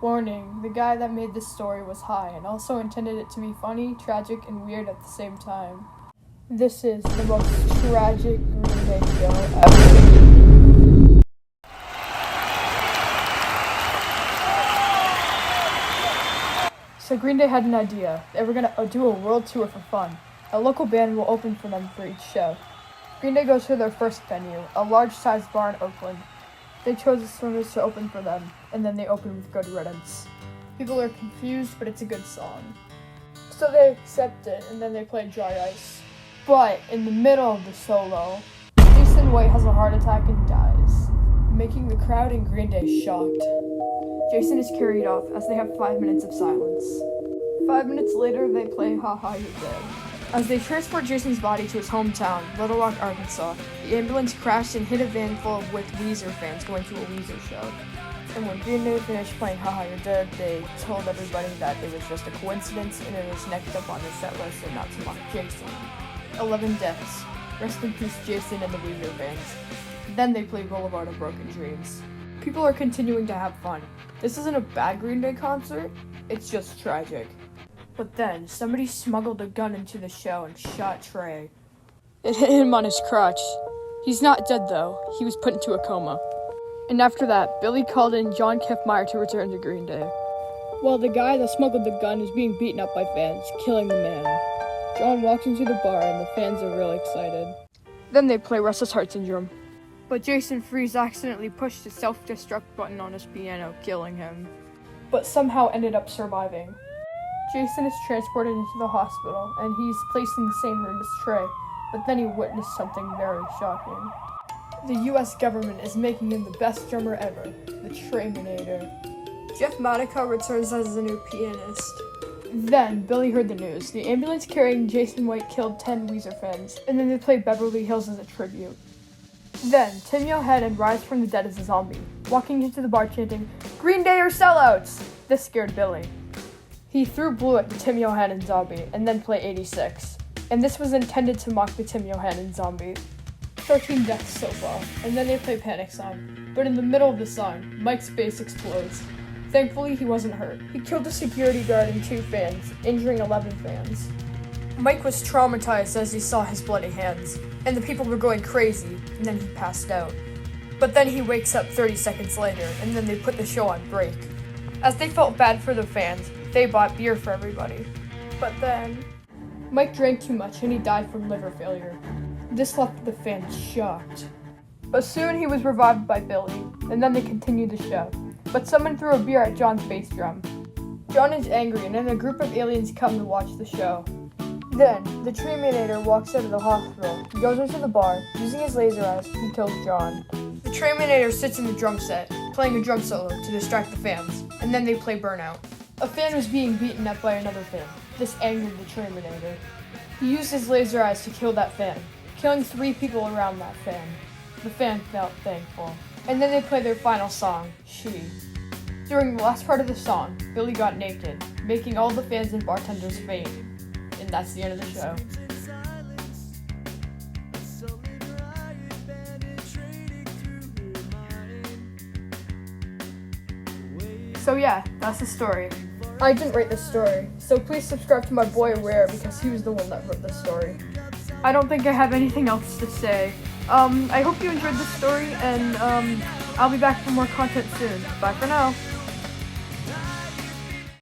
Warning, the guy that made this story was high and also intended it to be funny, tragic, and weird at the same time. This is the most tragic Green Day show ever. So Green Day had an idea. They were going to do a world tour for fun. A local band will open for them for each show. Green Day goes to their first venue, a large-sized bar in Oakland. They chose the Swimmers to open for them, and then they open with Good Riddance. People are confused, but it's a good song. So they accept it, and then they play Dry Ice. But in the middle of the solo, Jason White has a heart attack and dies, making the crowd and Green Day shocked. Jason is carried off as they have 5 minutes of silence. 5 minutes later, they play Ha Ha You're Dead. As they transport Jason's body to his hometown, Little Rock, Arkansas, the ambulance crashed and hit a van full with Weezer fans going to a Weezer show. And when Green Day finished playing Ha Ha You're Dead, they told everybody that it was just a coincidence and it was next up on the set list and not to mock Jason. 11 deaths. Rest in peace, Jason and the Weezer fans. Then they play Boulevard of Broken Dreams. People are continuing to have fun. This isn't a bad Green Day concert, it's just tragic. But then, somebody smuggled a gun into the show and shot Trey. It hit him on his crotch. He's not dead though, he was put into a coma. And after that, Billy called in John Kiffmeyer to return to Green Day. While the guy that smuggled the gun is being beaten up by fans, killing the man. John walks into the bar and the fans are really excited. Then they play Restless Heart Syndrome. But Jason Freeze accidentally pushed the self-destruct button on his piano, killing him. But somehow ended up surviving. Jason is transported into the hospital, and he's placed in the same room as Trey, but then he witnessed something very shocking. The US government is making him the best drummer ever, the Treyminator. Jeff Modica returns as a new pianist. Then, Billy heard the news. The ambulance carrying Jason White killed 10 Weezer fans, and then they played Beverly Hills as a tribute. Then, Tim Yohead and Rise from the Dead as a zombie, walking into the bar chanting, "Green Day are sellouts!" This scared Billy. He threw blue at the Tim Yohead and Zombie, and then played 86. And this was intended to mock the Tim Yohead and Zombie. 13 deaths so far, and then they play Panic Song. But in the middle of the song, Mike's bass explodes. Thankfully, he wasn't hurt. He killed a security guard and 2 fans, injuring 11 fans. Mike was traumatized as he saw his bloody hands, and the people were going crazy, and then he passed out. But then he wakes up 30 seconds later, and then they put the show on break. As they felt bad for the fans, they bought beer for everybody. But then, Mike drank too much and he died from liver failure. This left the fans shocked. But soon he was revived by Billy, and then they continued the show. But someone threw a beer at John's bass drum. John is angry, and then a group of aliens come to watch the show. Then, the Treyminator walks out of the hospital. He goes into the bar. Using his laser eyes, he kills John. The Treyminator sits in the drum set, playing a drum solo to distract the fans, and then they play Burnout. A fan was being beaten up by another fan. This angered the Treyminator. He used his laser eyes to kill that fan, killing 3 people around that fan. The fan felt thankful. And then they play their final song, She. During the last part of the song, Billy got naked, making all the fans and bartenders faint. And that's the end of the show. So yeah, that's the story. I didn't write this story, so please subscribe to my boy Rare because he was the one that wrote this story. I don't think I have anything else to say. I hope you enjoyed this story, and I'll be back for more content soon. Bye for now.